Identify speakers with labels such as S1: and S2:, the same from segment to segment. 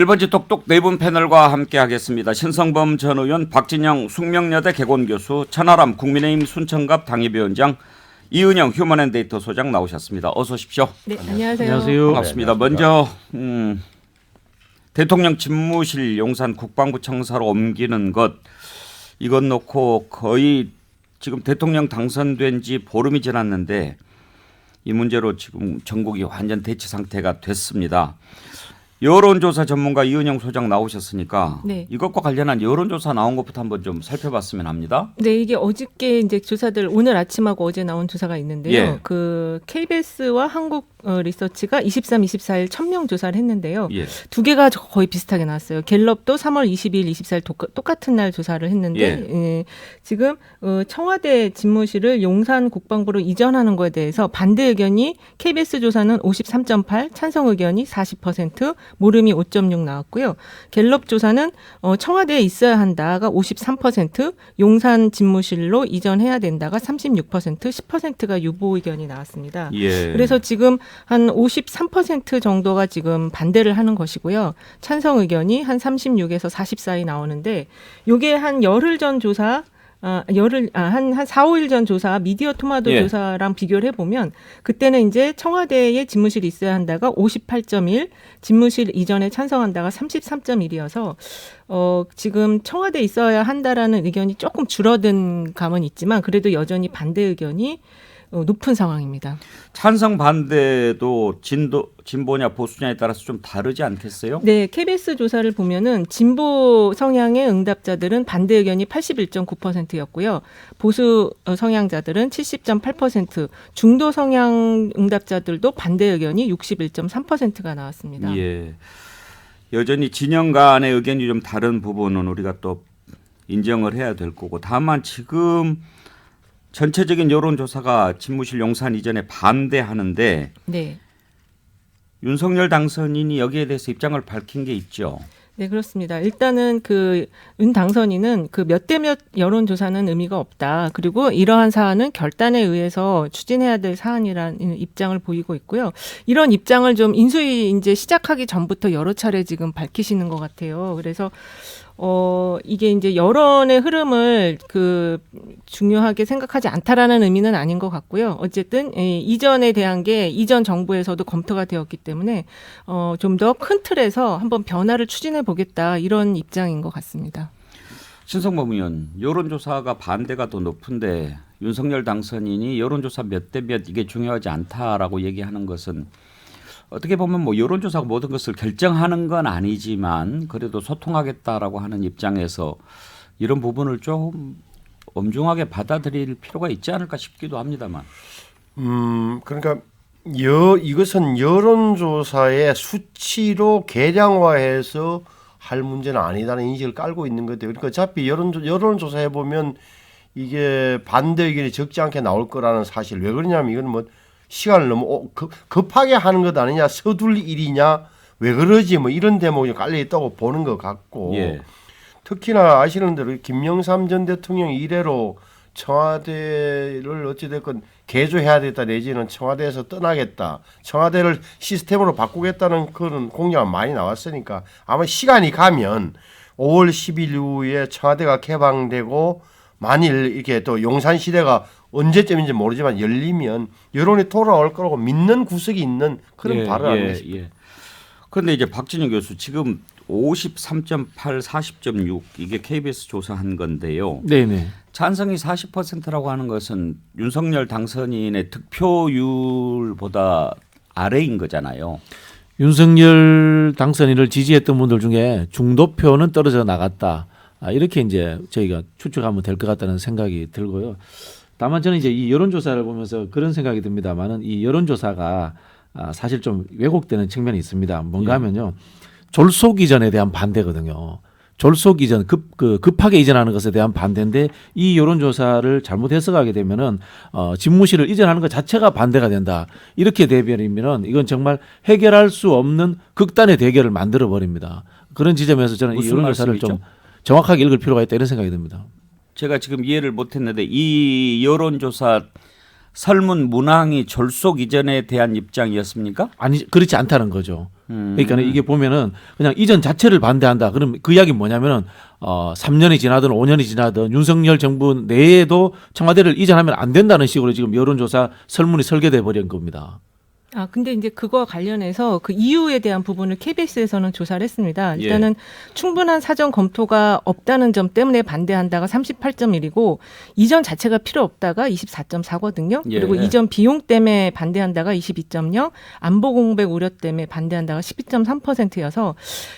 S1: 일번지 똑똑 네 분 패널과 함께하겠습니다. 신성범 전 의원, 박진영 숙명여대 개건교수, 천하람 국민의힘 순천갑 당협위원장, 이은영 휴먼앤데이터 소장 나오셨습니다. 어서 오십시오.
S2: 네, 안녕하세요.
S3: 안녕하세요.
S1: 반갑습니다. 먼저 대통령 집무실 용산 국방부 청사로 옮기는 것, 이건 놓고 거의 지금 대통령 당선된 지 보름이 지났는데 이 문제로 지금 전국이 완전 대치 상태가 됐습니다. 여론조사 전문가 이은영 소장 나오셨으니까
S2: 네.
S1: 이것과 관련한 여론조사 나온 것부터 한번 좀 살펴봤으면 합니다.
S2: 네, 이게 어저께 이제 조사들 오늘 아침하고 어제 나온 조사가 있는데요.
S1: 예.
S2: 그 KBS와 한국 리서치가 23, 24일 1000명 조사를 했는데요.
S1: 예.
S2: 두 개가 거의 비슷하게 나왔어요. 갤럽도 3월 22일, 24일 똑같은 날 조사를 했는데 예, 지금 청와대 집무실을 용산 국방부로 이전하는 거에 대해서 반대 의견이 KBS 조사는 53.8, 찬성 의견이 40%, 모름이 5.6 나왔고요. 갤럽 조사는 청와대에 있어야 한다가 53%, 용산 집무실로 이전해야 된다가 36%, 10%가 유보 의견이 나왔습니다.
S1: 예.
S2: 그래서 지금 한 53% 정도가 지금 반대를 하는 것이고요. 찬성 의견이 한 36에서 40 사이 나오는데 요게 한 열흘 전 조사 한 4, 5일 전 조사 미디어 토마토
S1: 예.
S2: 조사랑 비교를 해보면 그때는 이제 청와대에 집무실이 있어야 한다가 58.1, 집무실 이전에 찬성한다가 33.1이어서 지금 청와대에 있어야 한다라는 의견이 조금 줄어든 감은 있지만 그래도 여전히 반대 의견이 높은 상황입니다.
S1: 찬성 반대도 진보냐 보수냐에 따라서 좀 다르지 않겠어요?
S2: 네, KBS 조사를 보면은 진보 성향의 응답자들은 반대 의견이 81.9%였고요. 보수 성향자들은 70.8%, 중도 성향 응답자들도 반대 의견이 61.3%가 나왔습니다.
S1: 예. 여전히 진영 간의 의견이 좀 다른 부분은 우리가 또 인정을 해야 될 거고, 다만 지금 전체적인 여론조사가 집무실 용산 이전에 반대하는데
S2: 네.
S1: 윤석열 당선인이 여기에 대해서 입장을 밝힌 게 있죠.
S2: 네, 그렇습니다. 일단은 윤 당선인은 몇 대 몇 여론조사는 의미가 없다. 그리고 이러한 사안은 결단에 의해서 추진해야 될 사안이라는 입장을 보이고 있고요. 이런 입장을 좀 인수위 이제 시작하기 전부터 여러 차례 지금 밝히시는 것 같아요. 그래서 이게 이제 여론의 흐름을 중요하게 생각하지 않다라는 의미는 아닌 것 같고요. 어쨌든 이전에 대한 게 이전 정부에서도 검토가 되었기 때문에 좀 더 큰 틀에서 한번 변화를 추진해 보겠다 이런 입장인 것 같습니다.
S1: 신성범 의원, 여론조사가 반대가 더 높은데 윤석열 당선인이 여론조사 몇 대 몇 이게 중요하지 않다라고 얘기하는 것은 어떻게 보면 뭐 여론조사가 모든 것을 결정하는 건 아니지만 그래도 소통하겠다라고 하는 입장에서 이런 부분을 좀 엄중하게 받아들일 필요가 있지 않을까 싶기도 합니다만.
S3: 그러니까 이것은 여론조사의 수치로 계량화해서 할 문제는 아니다는 인식을 깔고 있는 거죠. 그러니까 어차피 여론조사해 보면 이게 반대 의견이 적지 않게 나올 거라는 사실. 왜 그러냐면 이건 뭐 시간을 너무 급하게 하는 것 아니냐, 서둘 일이냐, 왜 그러지 뭐 이런 대목이 깔려 있다고 보는 것 같고.
S1: 예.
S3: 특히나 아시는 대로 김영삼 전 대통령 이래로 청와대를 어찌됐건 개조해야 되겠다 내지는 청와대에서 떠나겠다, 청와대를 시스템으로 바꾸겠다는 그런 공약은 많이 나왔으니까 아마 시간이 가면 5월 10일 이후에 청와대가 개방되고 만일 이렇게 또 용산 시대가 언제쯤인지 모르지만 열리면 여론이 돌아올 거라고 믿는 구석이 있는 그런 발언을 하는 것입니다.
S1: 그런데 이제 박진영 교수 지금 53.8, 40.6 이게 KBS 조사한 건데요.
S3: 네네.
S1: 찬성이 40%라고 하는 것은 윤석열 당선인의 득표율보다 아래인 거잖아요.
S4: 윤석열 당선인을 지지했던 분들 중에 중도표는 떨어져 나갔다. 이렇게 이제 저희가 추측하면 될 것 같다는 생각이 들고요. 다만 저는 이제 이 여론조사를 보면서 그런 생각이 듭니다만은 이 여론조사가 사실 좀 왜곡되는 측면이 있습니다. 뭔가 하면요. 졸속 이전에 대한 반대거든요. 졸속 이전, 급하게 이전하는 것에 대한 반대인데 이 여론조사를 잘못 해석하게 되면은 집무실을 이전하는 것 자체가 반대가 된다. 이렇게 되버리면은 이건 정말 해결할 수 없는 극단의 대결을 만들어 버립니다. 그런 지점에서 저는 이 여론조사를
S1: 말씀이죠?
S4: 좀 정확하게 읽을 필요가 있다 이런 생각이 듭니다.
S1: 제가 지금 이해를 못했는데 이 여론조사 설문 문항이 졸속 이전에 대한 입장이었습니까?
S4: 아니 그렇지 않다는 거죠. 그러니까 이게 보면은 그냥 이전 자체를 반대한다. 그럼 그 이야기는 뭐냐면은 3년이 지나든 5년이 지나든 윤석열 정부 내에도 청와대를 이전하면 안 된다는 식으로 지금 여론조사 설문이 설계돼 버린 겁니다.
S2: 아, 근데 이제 그거와 관련해서 그 이유에 대한 부분을 KBS에서는 조사를 했습니다. 일단은 충분한 사전 검토가 없다는 점 때문에 반대한다가 38.1이고 이전 자체가 필요 없다가 24.4거든요.
S1: 예.
S2: 그리고 이전 비용 때문에 반대한다가 22.0, 안보 공백 우려 때문에 반대한다가 12.3%여서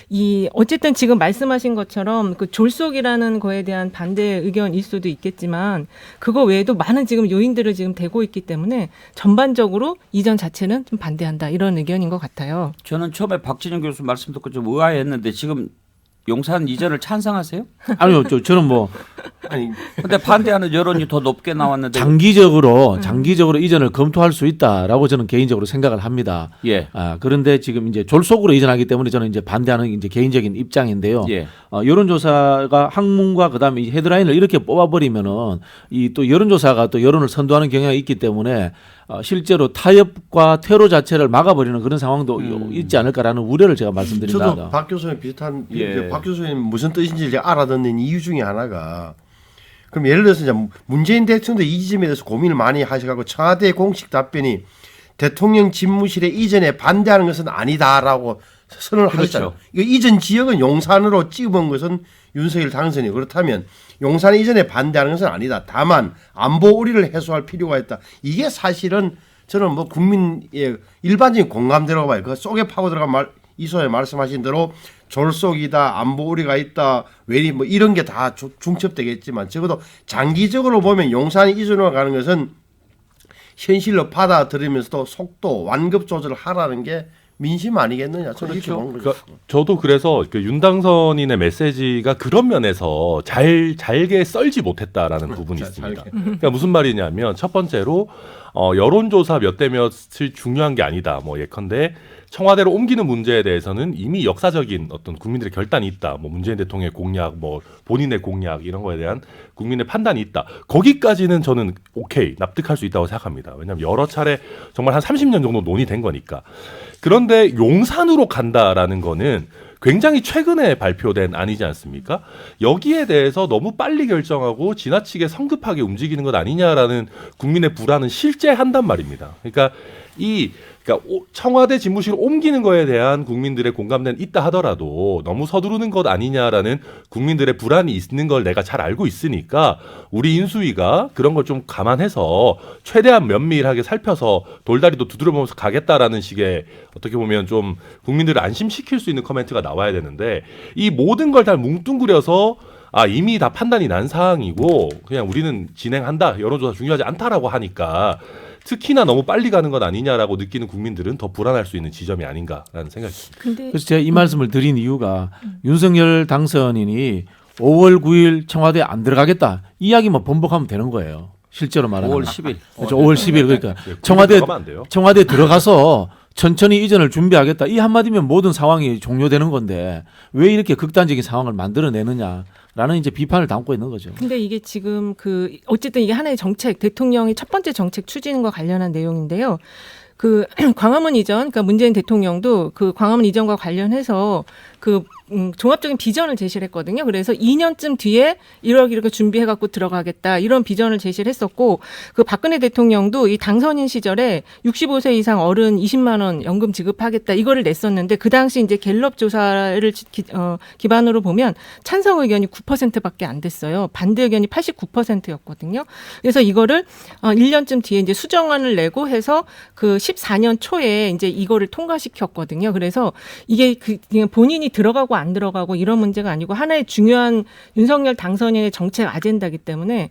S2: 이 어쨌든 지금 말씀하신 것처럼 그 졸속이라는 거에 대한 반대 의견일 수도 있겠지만 그거 외에도 많은 지금 요인들을 지금 대고 있기 때문에 전반적으로 이전 자체는 좀 반대한다 이런 의견인 것 같아요.
S1: 저는 처음에 박진영 교수 말씀 듣고 좀 의아했는데 지금 용산 이전을 찬성하세요?
S4: 아니요, 저는 뭐
S3: 아니
S1: 근데 반대하는 여론이 더 높게 나왔는데
S4: 장기적으로 이전을 검토할 수 있다라고 저는 개인적으로 생각을 합니다.
S1: 예.
S4: 그런데 지금 이제 졸속으로 이전하기 때문에 저는 이제 반대하는 이제 개인적인 입장인데요.
S1: 예.
S4: 여론조사가 항문과 그다음에 이 헤드라인을 이렇게 뽑아버리면은 이 또 여론조사가 또 여론을 선도하는 경향이 있기 때문에 실제로 타협과 퇴로 자체를 막아버리는 그런 상황도 있지 않을까라는 우려를 제가 말씀드립니다.
S3: 저도 박 교수님 비슷한
S1: 예.
S3: 박 교수님 무슨 뜻인지 이제 알아듣는 이유 중에 하나가 그럼 예를 들어서 이제 문재인 대통령도 이 지점에 대해서 고민을 많이 하셔가지고 청와대 공식 답변이 대통령 집무실의 이전에 반대하는 것은 아니다라고 선언을 하셨잖아요. 이거 이전 지역은 용산으로 찍어본 것은 윤석열 당선이 그렇다면 용산 이전에 반대하는 것은 아니다. 다만 안보 우려를 해소할 필요가 있다. 이게 사실은 저는 뭐 국민의 일반적인 공감대라고 봐요. 그 속에 파고 들어간 이소에 말씀하신 대로 졸속이다, 안보 우려가 있다, 외리 뭐 이런 게 다 중첩되겠지만 적어도 장기적으로 보면 용산 이전으로 가는 것은 현실로 받아들이면서도 속도, 완급 조절을 하라는 게 민심 아니겠느냐. 저는 이렇게 보는 거죠.
S5: 그러니까 저도 그래서 그 윤당선인의 메시지가 그런 면에서 잘게 썰지 못했다라는 부분이 있습니다. 그러니까 무슨 말이냐면 첫 번째로 여론조사 몇 대 몇이 중요한 게 아니다. 뭐 예컨대 청와대로 옮기는 문제에 대해서는 이미 역사적인 어떤 국민들의 결단이 있다. 뭐 문재인 대통령의 공약, 뭐 본인의 공약 이런 거에 대한 국민의 판단이 있다. 거기까지는 저는 오케이 납득할 수 있다고 생각합니다. 왜냐하면 여러 차례 정말 한 30년 정도 논의된 거니까. 그런데 용산으로 간다라는 거는 굉장히 최근에 발표된 안이지 않습니까? 여기에 대해서 너무 빨리 결정하고 지나치게 성급하게 움직이는 것 아니냐라는 국민의 불안은 실제 한단 말입니다. 그러니까 청와대 집무실을 옮기는 거에 대한 국민들의 공감대는 있다 하더라도 너무 서두르는 것 아니냐라는 국민들의 불안이 있는 걸 내가 잘 알고 있으니까 우리 인수위가 그런 걸 좀 감안해서 최대한 면밀하게 살펴서 돌다리도 두드려보면서 가겠다라는 식의 어떻게 보면 좀 국민들을 안심시킬 수 있는 코멘트가 나와야 되는데 이 모든 걸 다 뭉뚱그려서 이미 다 판단이 난 사항이고 그냥 우리는 진행한다. 여론조사 중요하지 않다라고 하니까 특히나 너무 빨리 가는 것 아니냐라고 느끼는 국민들은 더 불안할 수 있는 지점이 아닌가라는 생각이 듭니다.
S4: 그래서 제가 이 말씀을 드린 이유가 윤석열 당선인이 5월 9일 청와대에 안 들어가겠다. 이 이야기만 번복하면 되는 거예요. 실제로 말하면.
S1: 5월 10일.
S4: 그렇죠. 5월 10일 그러니까
S5: 들어가면 안 돼요.
S4: 청와대 들어가서 천천히 이전을 준비하겠다. 이 한마디면 모든 상황이 종료되는 건데 왜 이렇게 극단적인 상황을 만들어내느냐라는 이제 비판을 담고 있는 거죠.
S2: 근데 이게 지금 어쨌든 이게 하나의 정책, 대통령이 첫 번째 정책 추진과 관련한 내용인데요. 광화문 이전, 그러니까 문재인 대통령도 그 광화문 이전과 관련해서 종합적인 비전을 제시를 했거든요. 그래서 2년쯤 뒤에 이렇게 준비해갖고 들어가겠다 이런 비전을 제시를 했었고 박근혜 대통령도 이 당선인 시절에 65세 이상 어른 20만 원 연금 지급하겠다 이거를 냈었는데 그 당시 이제 갤럽 조사를 기반으로 보면 찬성 의견이 9%밖에 안 됐어요. 반대 의견이 89%였거든요. 그래서 이거를 1년쯤 뒤에 이제 수정안을 내고 해서 14년 초에 이제 이거를 통과시켰거든요. 그래서 이게 그냥 본인이 들어가고 안 들어가고 이런 문제가 아니고 하나의 중요한 윤석열 당선인의 정책 아젠다이기 때문에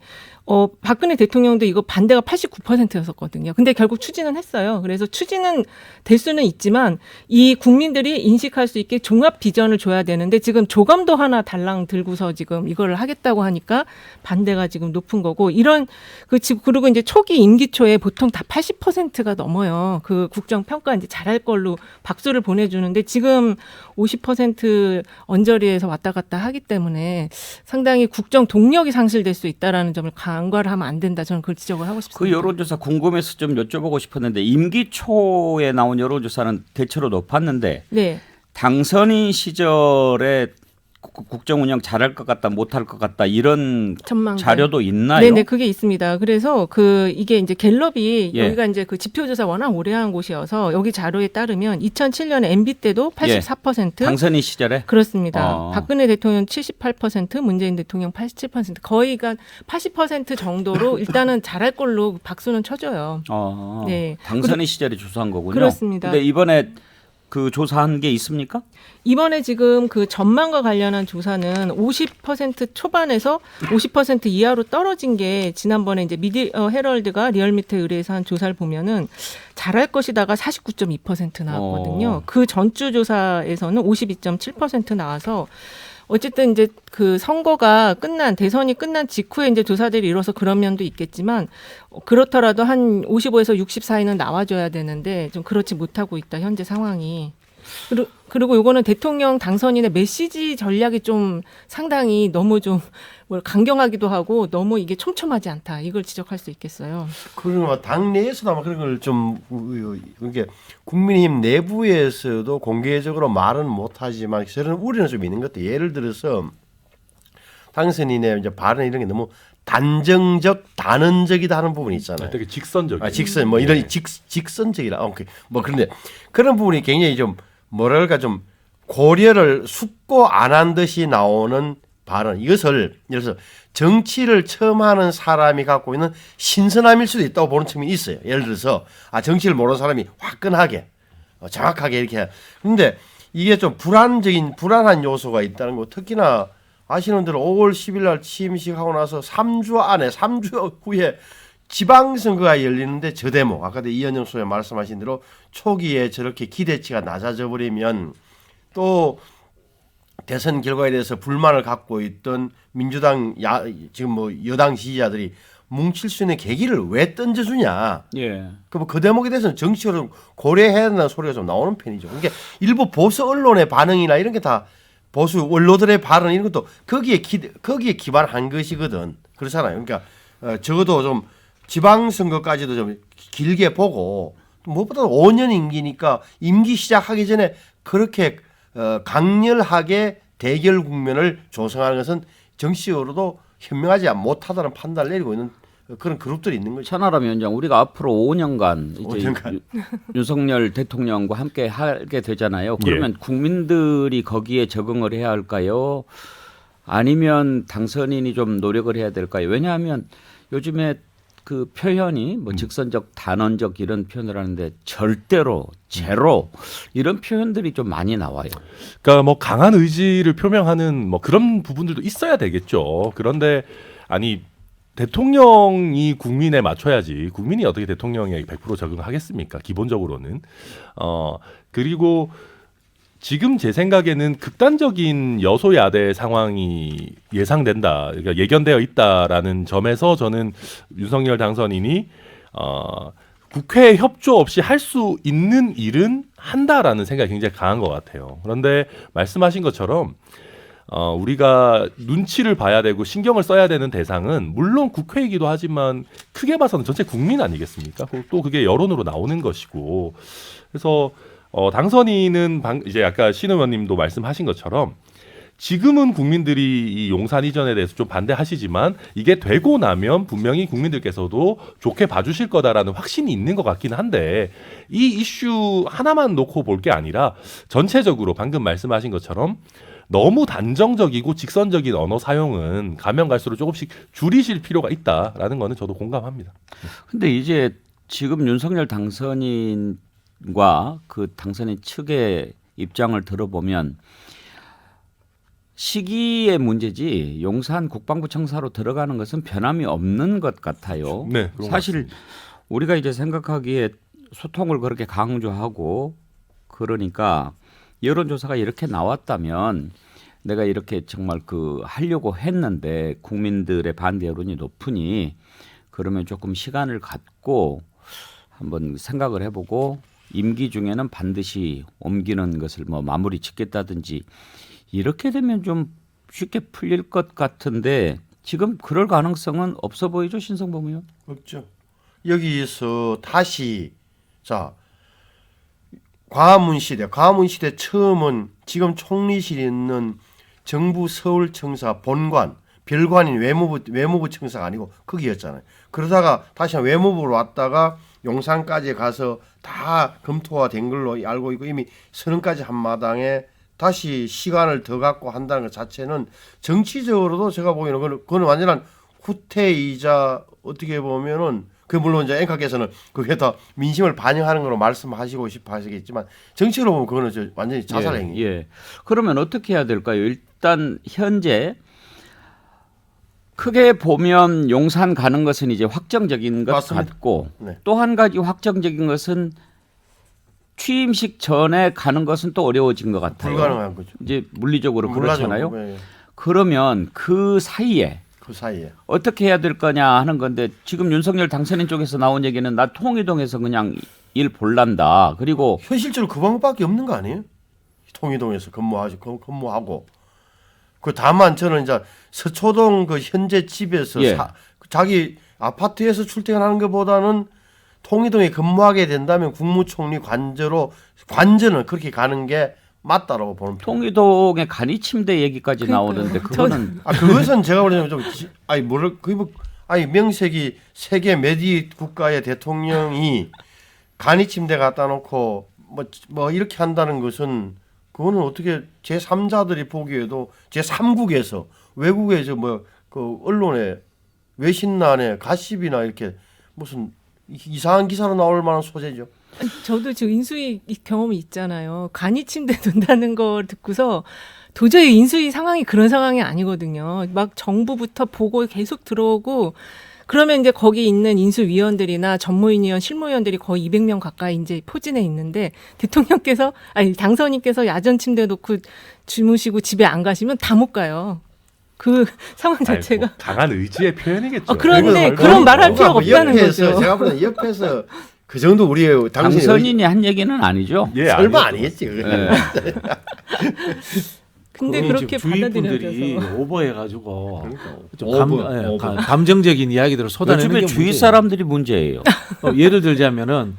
S2: 박근혜 대통령도 이거 반대가 89%였었거든요. 근데 결국 추진은 했어요. 그래서 추진은 될 수는 있지만 이 국민들이 인식할 수 있게 종합 비전을 줘야 되는데 지금 조감도 하나 달랑 들고서 지금 이거를 하겠다고 하니까 반대가 지금 높은 거고 그리고 이제 초기 임기 초에 보통 다 80%가 넘어요. 국정평가 이제 잘할 걸로 박수를 보내주는데 지금 50% 언저리에서 왔다 갔다 하기 때문에 상당히 국정 동력이 상실될 수 있다라는 점을 안과를 하면 안 된다. 저는 그걸 지적을 하고 싶습니다.
S1: 그 여론조사 궁금해서 좀 여쭤보고 싶었는데 임기 초에 나온 여론조사는 대체로 높았는데
S2: 네.
S1: 당선인 시절에 국정 운영 잘할 것 같다, 못할 것 같다 이런
S2: 전망
S1: 자료도 있나요?
S2: 네네, 그게 있습니다. 그래서 이게 이제 갤럽이
S1: 예.
S2: 여기가 이제 그 지표조사 워낙 오래 한 곳이어서 여기 자료에 따르면 2007년에 MB 때도 84%.
S1: 당선인 시절에
S2: 그렇습니다. 박근혜 대통령 78%, 문재인 대통령 87%. 거의가 80% 정도로 일단은 잘할 걸로 박수는 쳐줘요. 네.
S1: 당선인 시절에 조사한 거군요.
S2: 그렇습니다.
S1: 근데 이번에 그 조사한 게 있습니까?
S2: 이번에 지금 그 전망과 관련한 조사는 50% 초반에서 50% 이하로 떨어진 게 지난번에 이제 헤럴드가 리얼미터에 의뢰해서 한 조사를 보면은 잘할 것이다가 49.2% 나왔거든요. 그 전주 조사에서는 52.7% 나와서 어쨌든 이제 그 선거가 대선이 끝난 직후에 이제 조사들이 이뤄서 그런 면도 있겠지만 그렇더라도 한 55에서 60 사이는 나와줘야 되는데 좀 그렇지 못하고 있다, 현재 상황이. 그리고 요거는 대통령 당선인의 메시지 전략이 좀 상당히 너무 좀 강경하기도 하고 너무 이게 촘촘하지 않다. 이걸 지적할 수 있겠어요.
S3: 그리고 당내에서도 아마 그런 걸 좀 이게 국민의힘 내부에서도 공개적으로 말은 못하지만 저는 우려는 좀 있는 것 같아요. 예를 들어서 당선인의 이제 발언 이런 게 너무 단정적, 단언적이다 하는 부분이 있잖아요.
S5: 되게 직선적이에요.
S3: 직선 뭐 이런 직선적이라. 오케이. 뭐 그런데 그런 부분이 굉장히 좀 뭐랄까 좀 고려를 숙고 안 한 듯이 나오는 발언. 이것을 예를 들어서 정치를 처음 하는 사람이 갖고 있는 신선함일 수도 있다고 보는 측면이 있어요. 예를 들어서 정치를 모르는 사람이 화끈하게 정확하게 이렇게. 그런데 이게 좀 불안한 요소가 있다는 거. 특히나 아시는 대로 5월 10일 날 취임식하고 나서 3주 후에 지방선거가 열리는데 저 대목, 아까도 이현영 소장 말씀하신 대로 초기에 저렇게 기대치가 낮아져 버리면 또 대선 결과에 대해서 불만을 갖고 있던 민주당 지금 뭐 여당 지지자들이 뭉칠 수 있는 계기를 왜 던져주냐.
S1: 예.
S3: 그 대목에 대해서는 정치적으로 좀 고려해야 된다는 소리가 좀 나오는 편이죠. 그러니까 일부 보수 언론의 반응이나 이런 게 다 보수 원로들의 발언 이런 것도 거기에 기반한 것이거든. 그렇잖아요. 그러니까 적어도 좀 지방선거까지도 좀 길게 보고 무엇보다 5년 임기니까 임기 시작하기 전에 그렇게 강렬하게 대결 국면을 조성하는 것은 정치적으로도 현명하지 못하다는 판단을 내리고 있는 그런 그룹들이 있는 거죠.
S1: 천하람 위원장, 우리가 앞으로 5년간 이제
S3: 5년간.
S1: 윤석열 대통령과 함께 하게 되잖아요. 그러면 국민들이 거기에 적응을 해야 할까요? 아니면 당선인이 좀 노력을 해야 될까요? 왜냐하면 요즘에 그 표현이 뭐 직선적, 단언적 이런 표현을 하는데 절대로, 제로 이런 표현들이 좀 많이 나와요.
S5: 그러니까 뭐 강한 의지를 표명하는 뭐 그런 부분들도 있어야 되겠죠. 그런데 아니 대통령이 국민에 맞춰야지 국민이 어떻게 대통령에 100% 적응하겠습니까? 기본적으로는. 그리고 지금 제 생각에는 극단적인 여소야대 상황이 예상된다, 그러니까 예견되어 있다라는 점에서 저는 윤석열 당선인이 국회 협조 없이 할 수 있는 일은 한다라는 생각이 굉장히 강한 것 같아요. 그런데 말씀하신 것처럼 우리가 눈치를 봐야 되고 신경을 써야 되는 대상은 물론 국회이기도 하지만 크게 봐서는 전체 국민 아니겠습니까? 또 그게 여론으로 나오는 것이고, 그래서 당선인은 이제 아까 신 의원님도 말씀하신 것처럼 지금은 국민들이 이 용산 이전에 대해서 좀 반대하시지만 이게 되고 나면 분명히 국민들께서도 좋게 봐주실 거다라는 확신이 있는 것 같긴 한데, 이 이슈 하나만 놓고 볼 게 아니라 전체적으로 방금 말씀하신 것처럼 너무 단정적이고 직선적인 언어 사용은 가면 갈수록 조금씩 줄이실 필요가 있다라는 거는 저도 공감합니다.
S1: 근데 이제 지금 윤석열 당선인과 그 당선인 측의 입장을 들어보면 시기의 문제지 용산 국방부 청사로 들어가는 것은 변함이 없는 것 같아요.
S5: 네,
S1: 사실 우리가 이제 생각하기에 소통을 그렇게 강조하고 그러니까 여론조사가 이렇게 나왔다면 내가 이렇게 정말 하려고 했는데 국민들의 반대 여론이 높으니 그러면 조금 시간을 갖고 한번 생각을 해보고 임기 중에는 반드시 옮기는 것을 뭐 마무리 짓겠다든지 이렇게 되면 좀 쉽게 풀릴 것 같은데 지금 그럴 가능성은 없어 보이죠, 신성범 의원?
S3: 없죠. 여기서 다시 자 과문 시대 처음은 지금 총리실에 있는 정부 서울청사 본관 별관인 외무부 청사가 아니고 거기였잖아요. 그러다가 다시 외무부로 왔다가 용산까지 가서 다 검토가 된 걸로 알고 있고 이미 선언까지 한 마당에 다시 시간을 더 갖고 한다는 것 자체는 정치적으로도 제가 보기에는 그건 완전한 후퇴이자 어떻게 보면은 그 물론 이제 앵커께서는 그게 다 민심을 반영하는 걸로 말씀하시고 싶어 하시겠지만 정치로 보면 그거는 저 완전히 자살 행위.
S1: 예. 그러면 어떻게 해야 될까요? 일단 현재 크게 보면 용산 가는 것은 이제 확정적인 것
S3: 맞습니다.
S1: 같고
S3: 네.
S1: 또 한 가지 확정적인 것은 취임식 전에 가는 것은 또 어려워진 것 같아요.
S3: 불가능한 거죠.
S1: 이제 물리적으로 그렇잖아요.
S3: 네,
S1: 그러면 그 사이에
S3: 그 사이에
S1: 어떻게 해야 될 거냐 하는 건데 지금 윤석열 당선인 쪽에서 나온 얘기는 나 통이동에서 그냥 일 볼란다. 그리고
S3: 현실적으로 그 방법밖에 없는 거 아니에요? 통이동에서 근무하고 그 다만 저는 이제 서초동 그 현재 집에서
S1: 예.
S3: 자기 아파트에서 출퇴근하는 것보다는 통이동에 근무하게 된다면 국무총리 관저는 그렇게 가는 게 맞다라고 보는 편.
S1: 통이동의 간이 침대 얘기까지
S2: 그러니까요.
S1: 나오는데 그거는
S3: 그것은 제가 보기에는 좀 명색이 세계 메디 국가의 대통령이 간이 침대 갖다 놓고 뭐 이렇게 한다는 것은 그거는 어떻게 제3자들이 보기에도 제3국에서 외국에서 그 언론에 외신란에 가십이나 이렇게 무슨 이상한 기사로 나올 만한 소재죠.
S2: 저도 지금 인수위 경험이 있잖아요. 간이 침대 둔다는 걸 듣고서 도저히 인수위 상황이 그런 상황이 아니거든요. 막 정부부터 보고 계속 들어오고 그러면 이제 거기 있는 인수위원들이나 전무위원, 실무위원들이 거의 200명 가까이 이제 포진해 있는데 당선인께서 야전 침대 놓고 주무시고 집에 안 가시면 다 못 가요. 그 상황 자체가.
S5: 뭐 강한 의지의 표현이겠죠.
S2: 그런데 그런 말할 필요가 없다는 거죠.
S3: 제가 보는 옆에서 그 정도 우리의
S1: 당선인이 한 얘기는 아니죠.
S5: 예,
S3: 설마
S5: 아니겠죠.
S3: 아니겠지.
S1: 예.
S2: 근데 그렇게
S4: 주위 분들이
S2: 받아들여져서
S4: 오버해가지고 좀
S3: 오버.
S4: 감정적인 이야기들을 쏟아내는
S1: 요즘에
S4: 게
S1: 주위
S4: 문제예요.
S1: 사람들이 문제예요.
S4: 예를 들자면은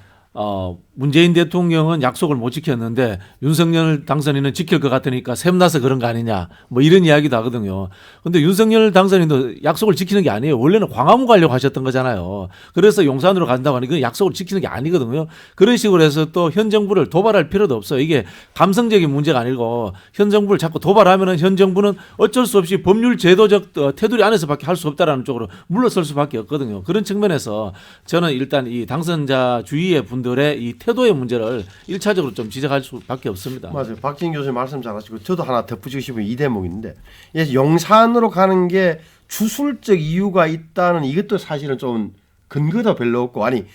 S4: 문재인 대통령은 약속을 못 지켰는데 윤석열 당선인은 지킬 것 같으니까 샘나서 그런 거 아니냐 뭐 이런 이야기도 하거든요. 근데 윤석열 당선인도 약속을 지키는 게 아니에요. 원래는 광화문 가려고 하셨던 거잖아요. 그래서 용산으로 간다고 하니 그건 약속을 지키는 게 아니거든요. 그런 식으로 해서 또 현 정부를 도발할 필요도 없어요. 이게 감성적인 문제가 아니고 현 정부를 자꾸 도발하면은 현 정부는 어쩔 수 없이 법률 제도적 테두리 안에서밖에 할 수 없다라는 쪽으로 물러설 수밖에 없거든요. 그런 측면에서 저는 일단 이 당선자 주위의 분들의 이 태도의 문제를 1차적으로 좀 지적할 수밖에 없습니다.
S3: 맞아요. 박진 교수님 말씀 잘하시고 저도 하나 덧붙이고 싶은 이 대목인데 용산으로 가는 게 주술적 이유가 있다는 이것도 사실은 좀 근거도 별로 없고 아니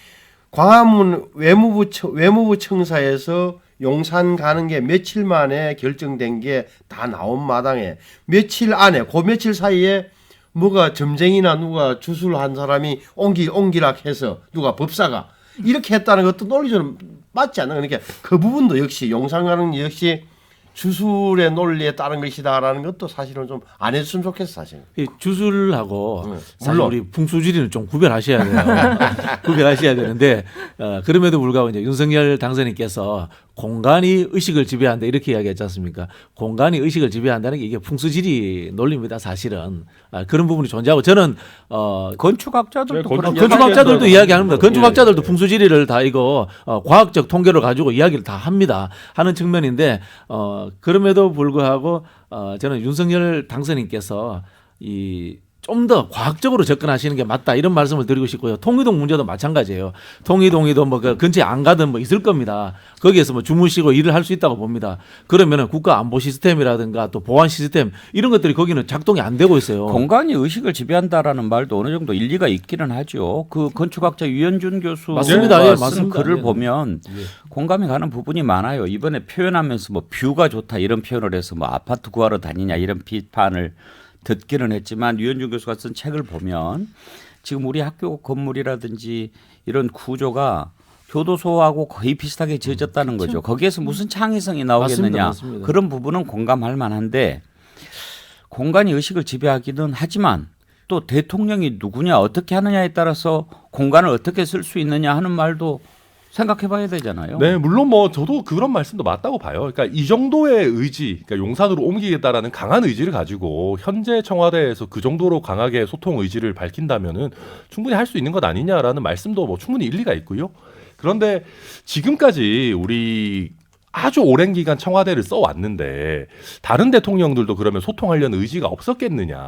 S3: 광화문 외무부 청사에서 용산 가는 게 며칠 만에 결정된 게 다 나온 마당에 며칠 안에 그 며칠 사이에 뭐가 점쟁이나 누가 주술한 사람이 옹기락해서 누가 법사가 이렇게 했다는 것도 논리적으로 맞지 않나. 그러니까 그 부분도 역시 용산 가는 게 역시 주술의 논리에 따른 것이다라는 것도 사실은 좀 안 해줬으면 좋겠어 사실.
S4: 이 주술하고 사실
S3: 물론.
S4: 우리 풍수지리는 좀 구별하셔야 돼요. 구별하셔야 되는데 그럼에도 불구하고 이제 윤석열 당선인께서 공간이 의식을 지배한다 이렇게 이야기했지 않습니까? 공간이 의식을 지배한다는 게 이게 풍수지리 논리입니다. 사실은 그런 부분이 존재하고 저는
S1: 건축학자들도 그런
S4: 건축학자들도
S5: 얘기하죠.
S4: 이야기합니다. 건축학자들도 풍수지리를 다 이거 과학적 통계를 가지고 이야기를 다 합니다. 하는 측면인데 그럼에도 불구하고 저는 윤석열 당선인께서 좀 더 과학적으로 접근하시는 게 맞다 이런 말씀을 드리고 싶고요. 통이동 문제도 마찬가지예요. 통이동이도 뭐 그 근처에 안 가든 뭐 있을 겁니다. 거기에서 뭐 주무시고 일을 할 수 있다고 봅니다. 그러면은 국가 안보 시스템이라든가 또 보안 시스템 이런 것들이 거기는 작동이 안 되고 있어요.
S1: 공간이 의식을 지배한다라는 말도 어느 정도 일리가 있기는 하죠. 그 건축학자 유현준 교수
S4: 맞습니다. 예, 맞습니다.
S1: 글을
S4: 예.
S1: 보면 공감이 가는 부분이 많아요. 이번에 표현하면서 뭐 뷰가 좋다 이런 표현을 해서 뭐 아파트 구하러 다니냐 이런 비판을 듣기는 했지만 유현준 교수가 쓴 책을 보면 지금 우리 학교 건물이라든지 이런 구조가 교도소하고 거의 비슷하게 지어졌다는 거죠. 거기에서 무슨 창의성이 나오겠느냐.
S4: 맞습니다.
S1: 그런 부분은 공감할 만한데 공간이 의식을 지배하기는 하지만 또 대통령이 누구냐 어떻게 하느냐에 따라서 공간을 어떻게 쓸 수 있느냐 하는 말도 생각해봐야 되잖아요.
S5: 네, 물론 뭐 저도 그런 말씀도 맞다고 봐요. 그러니까 이 정도의 의지, 그러니까 용산으로 옮기겠다라는 강한 의지를 가지고 현재 청와대에서 그 정도로 강하게 소통 의지를 밝힌다면은 충분히 할 수 있는 것 아니냐라는 말씀도 뭐 충분히 일리가 있고요. 그런데 지금까지 우리 아주 오랜 기간 청와대를 써왔는데 다른 대통령들도 그러면 소통하려는 의지가 없었겠느냐.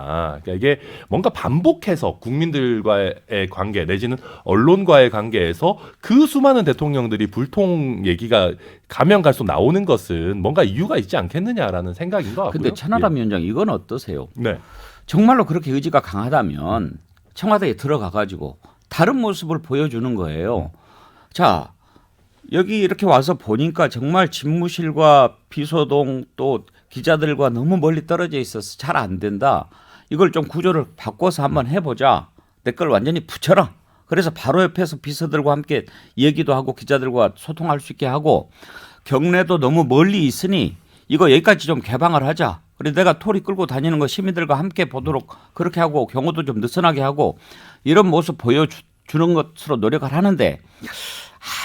S5: 그러니까 이게 뭔가 반복해서 국민들과의 관계 내지는 언론과의 관계에서 그 수많은 대통령들이 불통 얘기가 가면 갈수록 나오는 것은 뭔가 이유가 있지 않겠느냐라는 생각인 것 같고요.
S1: 근데 천하람 위원장 이건 어떠세요?
S5: 네.
S1: 정말로 그렇게 의지가 강하다면 청와대에 들어가 가지고 다른 모습을 보여주는 거예요. 자, 여기 이렇게 와서 보니까 정말 집무실과 비서동 또 기자들과 너무 멀리 떨어져 있어서 잘 안 된다. 이걸 좀 구조를 바꿔서 한번 해보자. 내 걸 완전히 붙여라. 그래서 바로 옆에서 비서들과 함께 얘기도 하고 기자들과 소통할 수 있게 하고 경내도 너무 멀리 있으니 이거 여기까지 좀 개방을 하자. 그래서 내가 토리 끌고 다니는 거 시민들과 함께 보도록 그렇게 하고 경호도 좀 느슨하게 하고 이런 모습 보여주는 것으로 노력을 하는데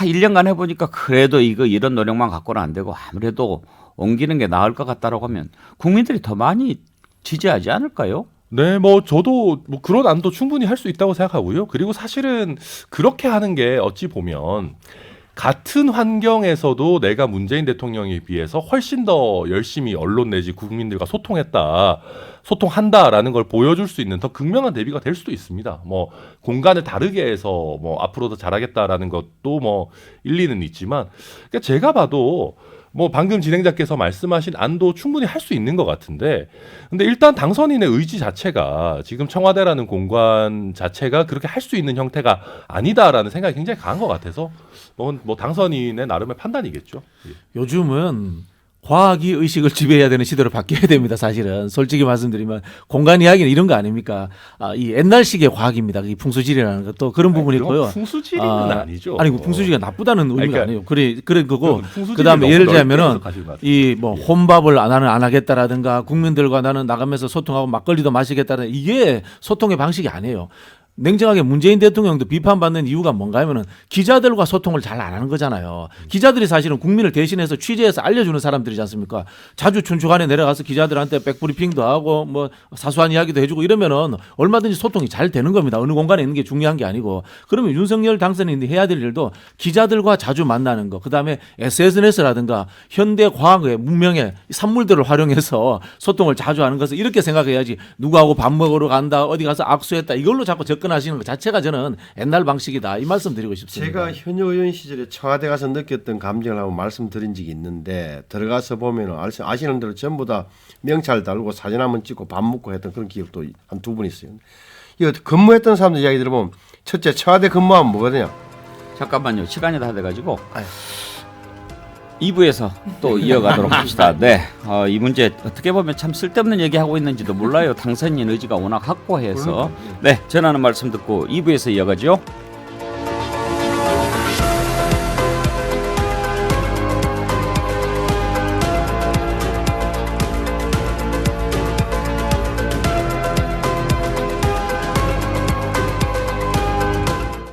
S1: 1년간 해보니까 그래도 이런 노력만 갖고는 안 되고 아무래도 옮기는 게 나을 것 같다라고 하면 국민들이 더 많이 지지하지 않을까요?
S5: 네, 뭐 저도 뭐 그런 안도 충분히 할 수 있다고 생각하고요. 그리고 사실은 그렇게 하는 게 어찌 보면 같은 환경에서도 내가 문재인 대통령에 비해서 훨씬 더 열심히 언론 내지 국민들과 소통한다라는 걸 보여줄 수 있는 더 극명한 대비가 될 수도 있습니다. 뭐 공간을 다르게 해서 뭐 앞으로 더 잘하겠다라는 것도 뭐 일리는 있지만 그러니까 제가 봐도 뭐 방금 진행자께서 말씀하신 안도 충분히 할 수 있는 것 같은데 근데 일단 당선인의 의지 자체가 지금 청와대라는 공간 자체가 그렇게 할 수 있는 형태가 아니다라는 생각이 굉장히 강한 것 같아서 뭐 당선인의 나름의 판단이겠죠. 예.
S4: 요즘은 과학이 의식을 지배해야 되는 시대로 바뀌어야 됩니다. 사실은 솔직히 말씀드리면 공간 이야기는 이런 거 아닙니까? 이 옛날식의 과학입니다. 이 풍수지리라는 것도 그런 부분이 있고요.
S5: 풍수지리는 아니죠.
S4: 아니 풍수지리가 나쁘다는 의미가
S5: 그러니까
S4: 아니에요. 그런 거고
S5: 풍수지리를
S4: 그다음에
S5: 너무
S4: 예를
S5: 넓게
S4: 들자면은
S5: 해석하시는 것 같아요.
S4: 이 뭐
S5: 예.
S4: 혼밥을 나는 안 하겠다라든가 국민들과 나는 나가면서 소통하고 막걸리도 마시겠다는 이게 소통의 방식이 아니에요. 냉정하게 문재인 대통령도 비판받는 이유가 뭔가 하면은 기자들과 소통을 잘 안 하는 거잖아요. 기자들이 사실은 국민을 대신해서 취재해서 알려주는 사람들이지 않습니까? 자주 춘추관에 내려가서 기자들한테 백브리핑도 하고 뭐 사소한 이야기도 해주고 이러면은 얼마든지 소통이 잘 되는 겁니다. 어느 공간에 있는 게 중요한 게 아니고 그러면 윤석열 당선인이 해야 될 일도 기자들과 자주 만나는 거 그다음에 SNS라든가 현대 과학의 문명의 산물들을 활용해서 소통을 자주 하는 것을 이렇게 생각해야지 누구하고 밥 먹으러 간다 어디 가서 악수했다 이걸로 자꾸 접근하시는 것 자체가 저는 옛날 방식이다 이 말씀 드리고 싶습니다.
S3: 제가 현역 의원 시절에 청와대 가서 느꼈던 감정을 한번 말씀드린 적이 있는데 들어가서 보면 아시는 대로 전부 다 명찰 달고 사진 한번 찍고 밥 먹고 했던 그런 기억도 한 두 분 있어요. 이거 근무했던 사람들 이야기 들어보면 첫째 청와대 근무하면 뭐거든요.
S1: 잠깐만요. 시간이 다 돼가지고 2부에서 또 이어가도록 합시다. 네, 이 문제 어떻게 보면 참 쓸데없는 얘기하고 있는지도 몰라요. 당선인 의지가 워낙 확고해서. 네, 전하는 말씀 듣고 2부에서 이어가죠.